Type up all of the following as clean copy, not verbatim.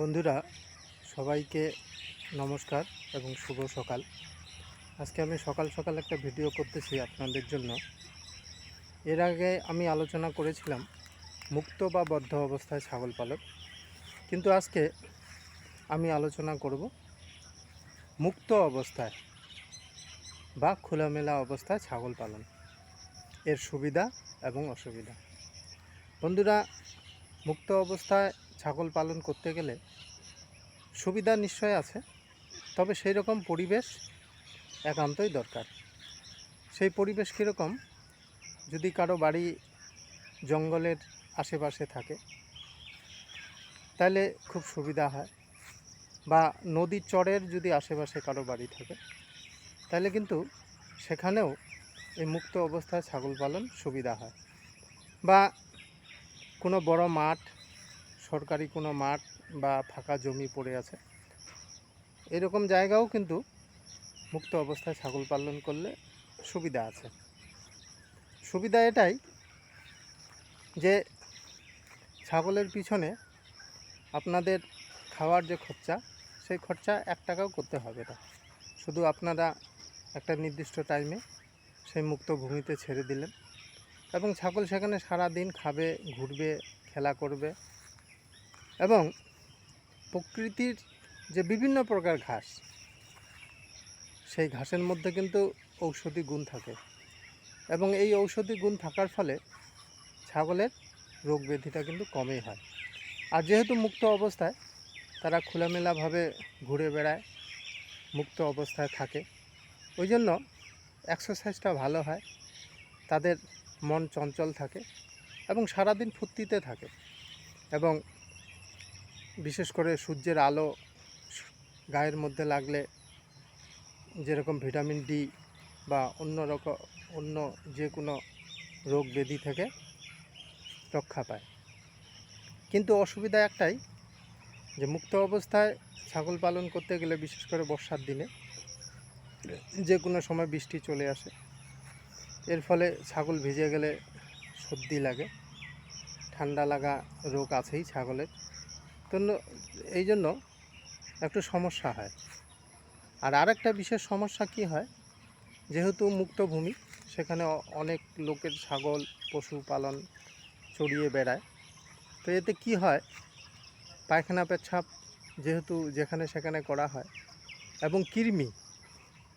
বন্ধুরা সবাইকে নমস্কার এবং শুভ সকাল। আজকে আমি সকাল সকাল একটা ভিডিও করতেছি আপনাদের জন্য। এর আগে আমি আলোচনা করেছিলাম মুক্ত বা বদ্ধ অবস্থায় ছাগল পালন, কিন্তু আজকে আমি আলোচনা করব মুক্ত অবস্থায় বা খোলামেলা অবস্থায় ছাগল পালন, এর সুবিধা এবং অসুবিধা। বন্ধুরা, মুক্ত অবস্থায় ছাগল পালন করতে গেলে সুবিধা নিশ্চয় আছে, তবে সেই রকম পরিবেশ একান্তই দরকার। সেই পরিবেশ কীরকম? যদি কারো বাড়ি জঙ্গলের আশেপাশে থাকে তাহলে খুব সুবিধা হয়, বা নদীর চরের যদি আশেপাশে কারো বাড়ি থাকে তাহলে কিন্তু সেখানেও এই মুক্ত অবস্থায় ছাগল পালন সুবিধা হয়। বা কোনো বড় মাঠ, সরকারি কোনো মাঠ বা ফাঁকা জমি পড়ে আছে, এরকম জায়গাও কিন্তু মুক্ত অবস্থায় ছাগল পালন করলে সুবিধা আছে। সুবিধা এটাই যে ছাগলের পিছনে আপনাদের খাওয়ার যে খরচা, সেই খরচা 1 টাকাও করতে হবে না। শুধু আপনারা একটা নির্দিষ্ট টাইমে সেই মুক্ত ভূমিতে ছেড়ে দিলেন এবং ছাগল সেখানে সারা দিন খাবে, ঘুরবে, খেলা করবে। এবং প্রকৃতির যে বিভিন্ন প্রকার ঘাস, সেই ঘাসের মধ্যে কিন্তু ঔষধি গুণ থাকে, এবং এই ঔষধি গুণ থাকার ফলে ছাগলের রোগ ব্যাধিটা কিন্তু কমই হয়। আর যেহেতু মুক্ত অবস্থায় তারা খোলামেলাভাবে ঘুরে বেড়ায়, মুক্ত অবস্থায় থাকে, ওই জন্য এক্সারসাইজটা ভালো হয়, তাদের মন চঞ্চল থাকে এবং সারাদিন ফুর্তিতে থাকে। এবং বিশেষ করে সূর্যের আলো গায়ের মধ্যে লাগলে যেরকম ভিটামিন ডি বা অন্য যে কোনো রোগ ব্যাধি থেকে রক্ষা পায়। কিন্তু অসুবিধা একটাই, যে মুক্ত অবস্থায় ছাগল পালন করতে গেলে বিশেষ করে বর্ষার দিনে যে কোনো সময় বৃষ্টি চলে আসে, এর ফলে ছাগল ভিজে গেলে সর্দি লাগে, ঠান্ডা লাগা রোগ আছেই ছাগলের, তো এই জন্য একটু সমস্যা হয়। আর আরেকটা বিশেষ সমস্যা কি হয়, যেহেতু মুক্ত ভূমি, সেখানে অনেক লোকের ছাগল পশুপালন চড়িয়ে বেড়ায়, তো এতে কি হয়, পায়খানা পেচ্ছাপ যেহেতু যেখানে সেখানে করা হয়, এবং কৃমি,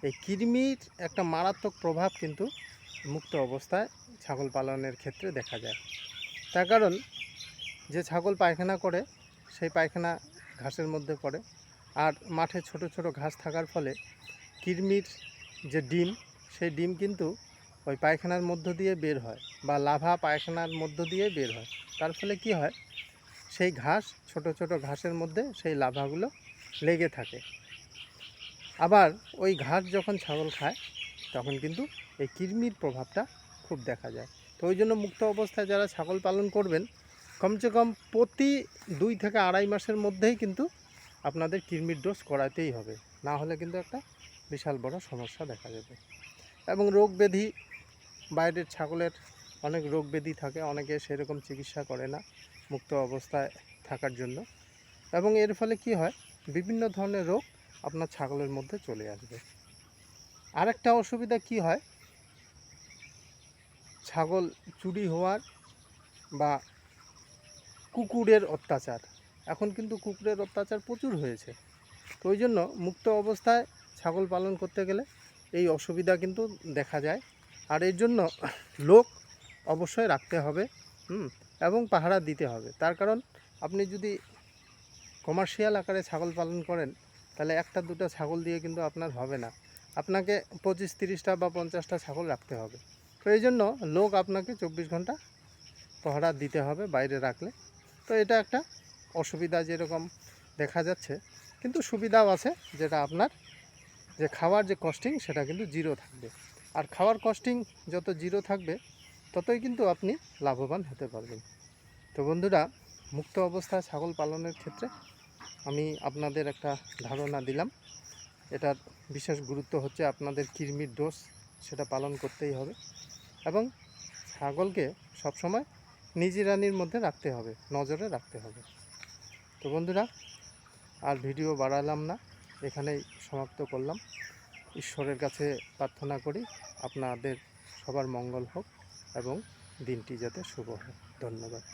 এই কৃমির একটা মারাত্মক প্রভাব কিন্তু মুক্ত অবস্থায় ছাগল পালনের ক্ষেত্রে দেখা যায়। তার কারণ, যে ছাগল পায়খানা করে সেই পায়খানা ঘাসের মধ্যে পড়ে, আর মাঠে ছোট ছোট ঘাস থাকার ফলে কৃমির যে ডিম, সেই ডিম কিন্তু ওই পায়খানার মধ্য দিয়ে বের হয়, বা লাভা পায়খানার মধ্য দিয়ে বের হয়। তার ফলে কি হয়, সেই ঘাস, ছোট ছোট ঘাসের মধ্যে সেই লাভাগুলো লেগে থাকে। আবার ওই ঘাস যখন ছাগল খায় তখন কিন্তু এই কৃমির প্রভাবটা খুব দেখা যায়। তো ওই জন্য মুক্ত অবস্থায় যারা ছাগল পালন করবেন, কমসে কম প্রতি 2 থেকে আড়াই মাসের মধ্যেই কিন্তু আপনাদের কৃমির ডোজ করাতেই হবে, না হলে কিন্তু একটা বিশাল বড় সমস্যা দেখা যাবে। এবং রোগ ব্যাধি, বাইরের ছাগলের অনেক রোগ ব্যাধি থাকে, অনেকে সেরকম চিকিৎসা করে না মুক্ত অবস্থায় থাকার জন্য, এবং এর ফলে কি হয়, বিভিন্ন ধরনের রোগ আপনার ছাগলের মধ্যে চলে আসবে। আরেকটা অসুবিধা কি হয়, ছাগল চুরি হওয়ার বা কুকুরের অত্যাচার। এখন কিন্তু কুকুরের অত্যাচার প্রচুর হয়েছে, তো ওই জন্য মুক্ত অবস্থায় ছাগল পালন করতে গেলে এই অসুবিধা কিন্তু দেখা যায়। আর এর জন্য লোক অবশ্যই রাখতে হবে, এবং পাহারা দিতে হবে। তার কারণ, আপনি যদি কমার্শিয়াল আকারে ছাগল পালন করেন তাহলে একটা দুটো ছাগল দিয়ে কিন্তু আপনার হবে না, আপনাকে 25-30টা বা 50টা ছাগল রাখতে হবে। তো এই জন্য লোক আপনাকে 24 ঘন্টা পাহারা দিতে হবে বাইরে রাখলে। তো এটা একটা অসুবিধা যেরকম দেখা যাচ্ছে, কিন্তু সুবিধাও আছে, যেটা আপনার যে খাওয়ার যে কস্টিং সেটা কিন্তু জিরো থাকবে। আর খাওয়ার কস্টিং যত জিরো থাকবে ততই কিন্তু আপনি লাভবান হতে পারবেন। তো বন্ধুরা, মুক্ত অবস্থায় ছাগল পালনের ক্ষেত্রে আমি আপনাদের একটা ধারণা দিলাম। এটার বিশেষ গুরুত্ব হচ্ছে আপনাদের কৃমির ডোজ সেটা পালন করতেই হবে, এবং ছাগলকে সবসময় নিজিরানির মধ্যে রাখতে হবে, নজরে রাখতে হবে। তো বন্ধুরা, আর ভিডিও বাড়ালাম না, এখানেই সমাপ্ত করলাম। ঈশ্বরের কাছে প্রার্থনা করি আপনাদের সবার মঙ্গল হোক এবং দিনটি যাতে শুভ হয়। ধন্যবাদ।